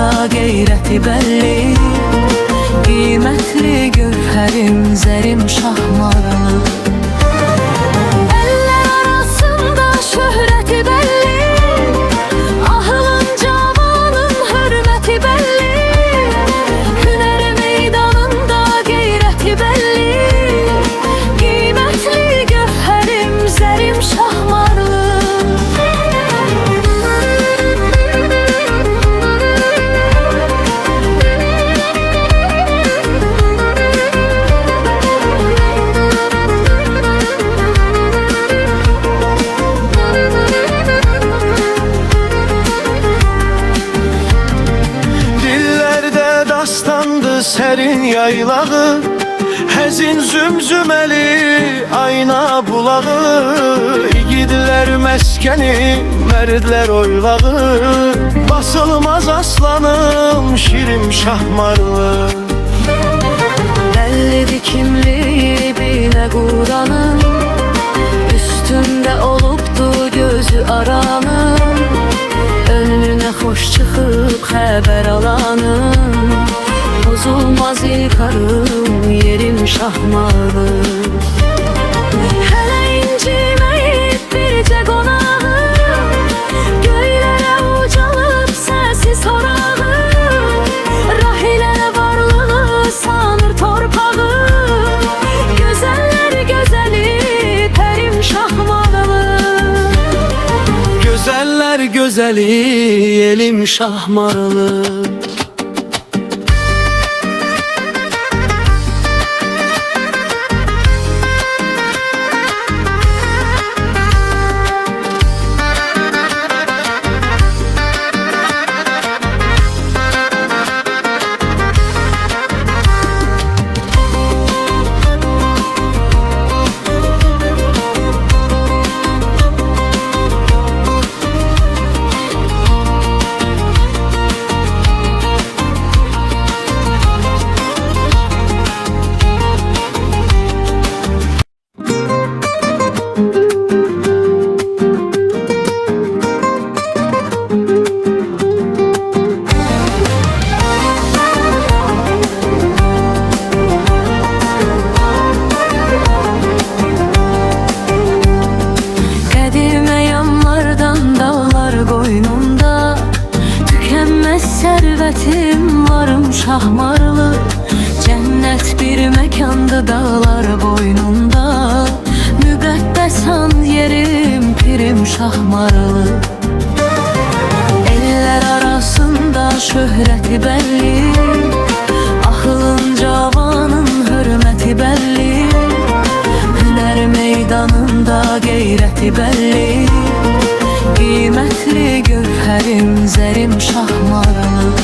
yanında qeyrəti bəlli. Qiymətli gövhərim, zərim şahmarlı. Əllər arasında şöhrəti bəlli, ahılın cavanın hörməti bəlli. Hünər meydanında qeyrəti bəlli. Qiymətli gövhərim, zərim şahmarlı. Sərin yaylağı, həzin zümzüməli ayna bulağı. İgidlər məskəni, mərdlər oylağı. Basılmaz aslanım, şirim şahmarlı. Bəllidir kimliyi binə Quranın, üstündə olubdu gözü aranın. Önünə xoş çıxıb xəbər alanın. Bozulmaz yıkarım, yerim şahmarlı. Hələ inciməyib bircə qonağım, göylərə ucalıb sənsiz horağım. Rahilə varlığı sanır torpağım, gözəllər gözəli pərim şahmarlı. Gözəllər gözəli elim şahmarlı. Sərvətim varım şahmarlı, cənnət bir məkandı dağlar boynunda. Müqəddəsan yerim, pirim şahmarlı. Ellər arasında şöhrəti bəlli, ahılın cavanın hörməti bəlli. Hünər meydanında qeyrəti bəlli. Qiymətli gövhərim, zərim şahmarlı.